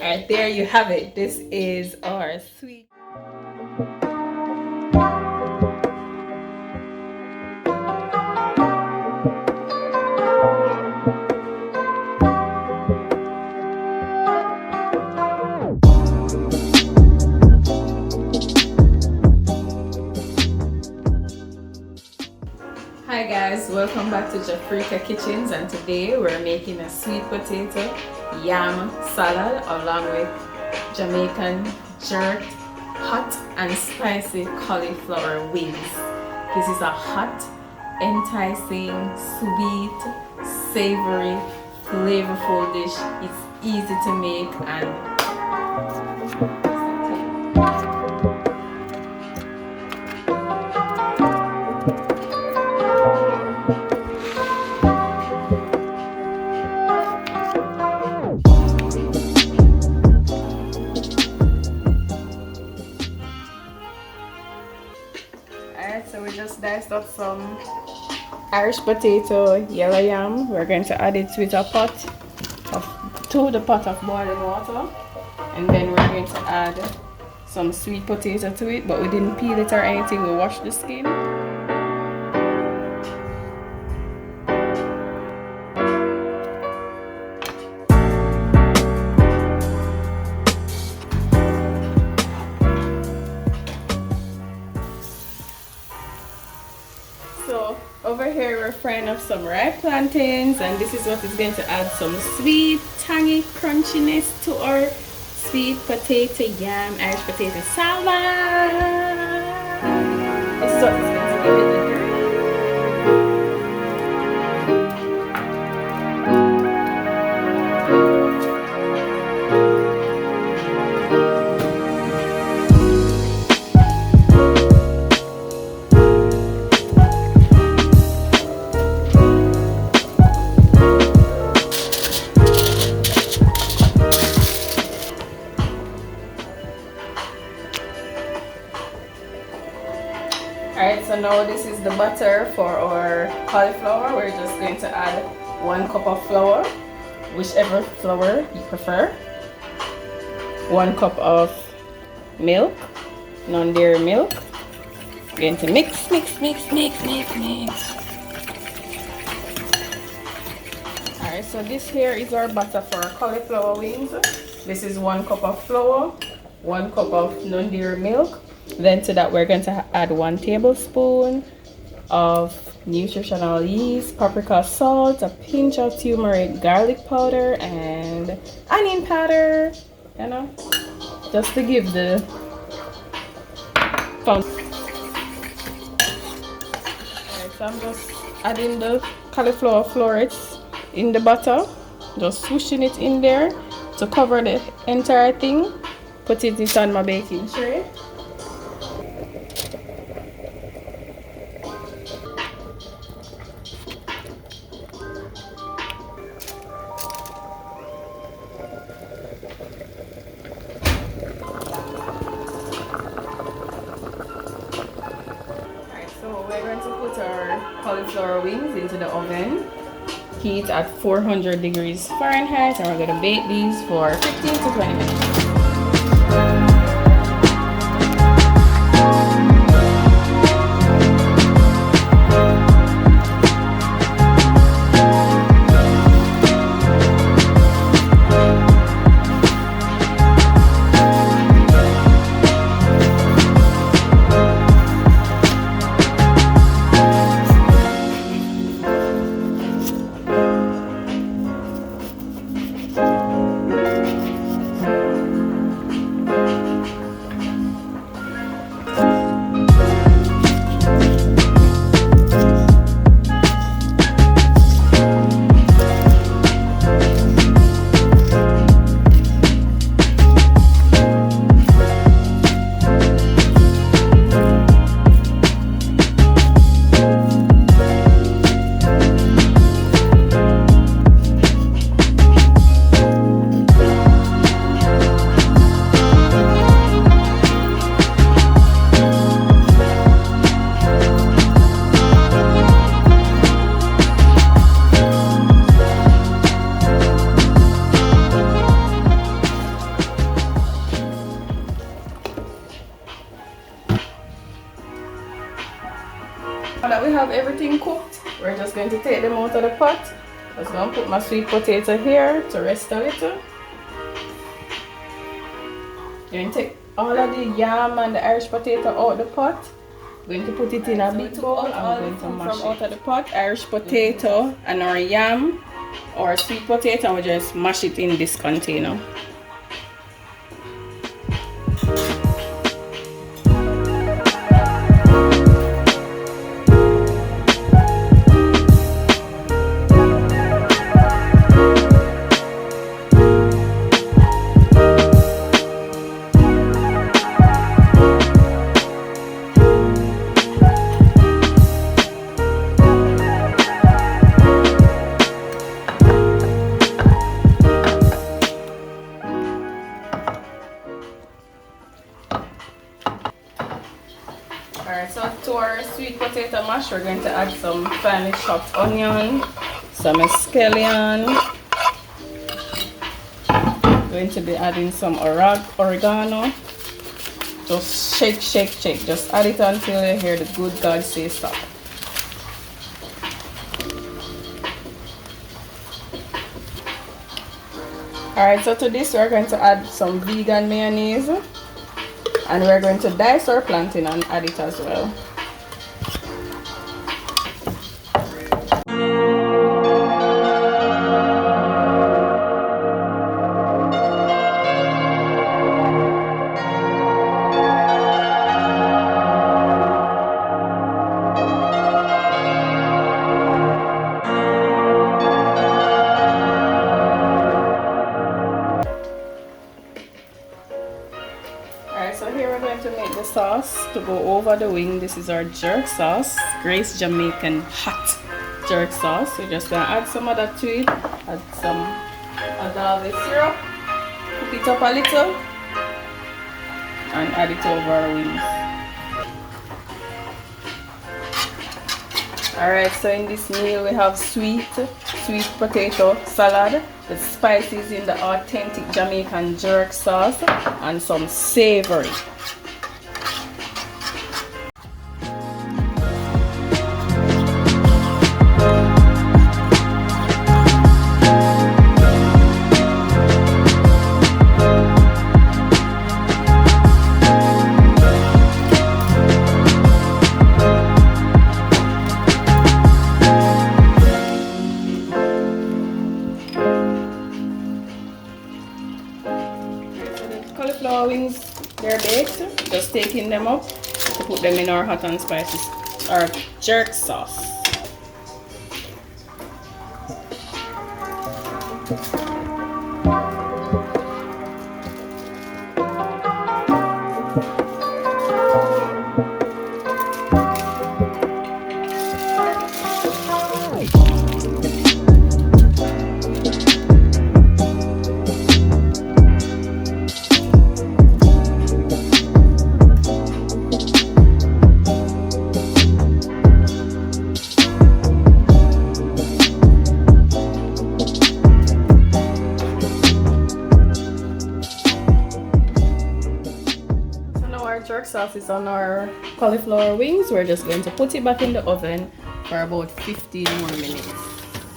Alright, there you have it. This is our sweet. Hi guys, welcome back to Jafrika Kitchens, and today we're making a sweet potato yam salad along with Jamaican jerked hot and spicy cauliflower wings. This is a hot, enticing, sweet, savory, flavorful dish. It's easy to make and so we just diced up some Irish potato, yellow yam. We're going to add it to the pot of boiling water, and then we're going to add some sweet potato to it, but we didn't peel it or anything. We washed the skin. So over here we're frying up some ripe plantains, and this is what is going to add some sweet, tangy crunchiness to our sweet potato yam Irish potato salad. This is what is going to give it the Alright, so now this is the butter for our cauliflower. We're just going to add 1 cup of flour, whichever flour you prefer. 1 cup of milk, non-dairy milk. We're going to mix. Alright, so this here is our butter for our cauliflower wings. This is 1 cup of flour, 1 cup of non-dairy milk. Then to that we're going to add 1 tablespoon of nutritional yeast, paprika salt, a pinch of turmeric, garlic powder, and onion powder, you know, just to give the fun. Alright, so I'm just adding the cauliflower florets in the butter, just swooshing it in there to cover the entire thing. Putting it on my baking tray. So we're going to put our cauliflower wings into the oven, heat at 400 degrees Fahrenheit, and we're going to bake these for 15 to 20 minutes. out of the pot. I'm going to put my sweet potato here to rest a little. I'm going to take all of the yam and the Irish potato out the pot. I'm going to put it in a big bowl. I'm going to mash it out of the pot. Irish potato and our yam or sweet potato, and we just mash it in this container. Alright, so to our sweet potato mash, we're going to add some finely chopped onion, some scallion. Going to be adding some oregano. Just shake, shake, shake. Just add it until you hear the good God say stop. Alright, so to this we're going to add some vegan mayonnaise. And we're going to dice our plantain and add it as well. So here we're going to make the sauce to go over the wing. This is our jerk sauce, Grace Jamaican hot jerk sauce. We're just going to add some of that to it, add some agave syrup, cook it up a little, and add it over our wings. Alright, so in this meal we have sweet potato salad, the spices in the authentic Jamaican jerk sauce, and some savory. Cauliflower wings, they're baked. Just taking them up to put them in our hot and spicy or jerk sauce. Jerk sauce is on our cauliflower wings. We're just going to put it back in the oven for about 15 more minutes.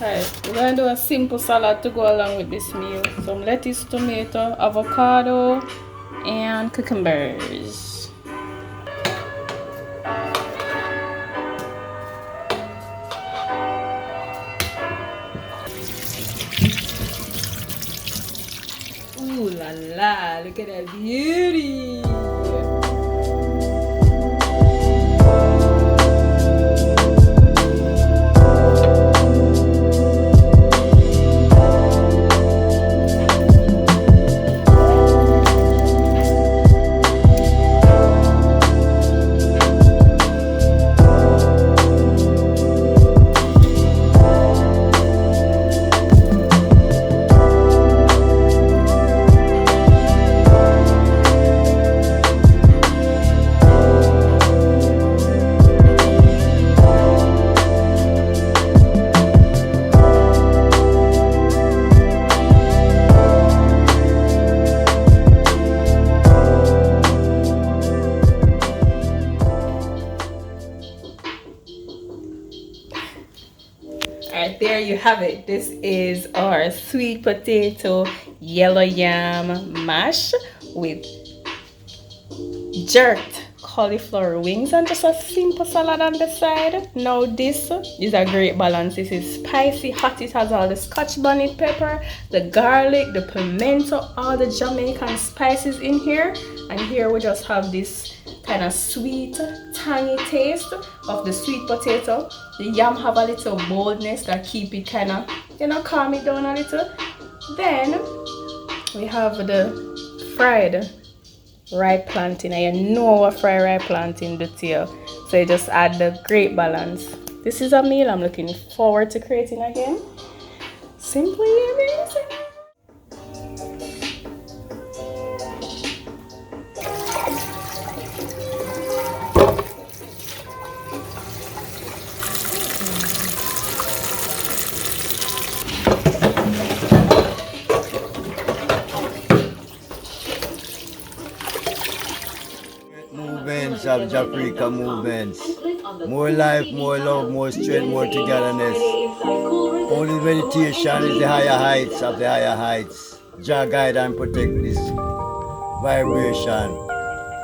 Alright, we're going to do a simple salad to go along with this meal. Some lettuce, tomato, avocado, and cucumbers. Ooh la la, look at that beauty! there you have it. This is our sweet potato yellow yam mash with jerked cauliflower wings and just a simple salad on the side. Now this is a great balance. This is spicy, hot. It has all the scotch bonnet pepper, the garlic, the pimento, all the Jamaican spices in here. And here we just have this kind of sweet, tangy taste of the sweet potato. The yam have a little boldness that keep it kind of, calm it down a little. Then we have the fried ripe plantain, and you know what fried ripe plantain do to you, so you just add the great balance. This is a meal I'm looking forward to creating again. Simply amazing. Movements of Jafrika movements. More life, more love, more strength, more togetherness. Only meditation is the higher heights of the higher heights. Jah guide and protect this vibration.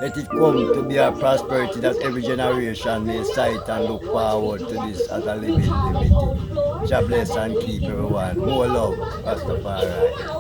Let it come to be a prosperity that every generation may sight and look forward to this as a living liberty. Jah bless and keep everyone. More love, Rastafari.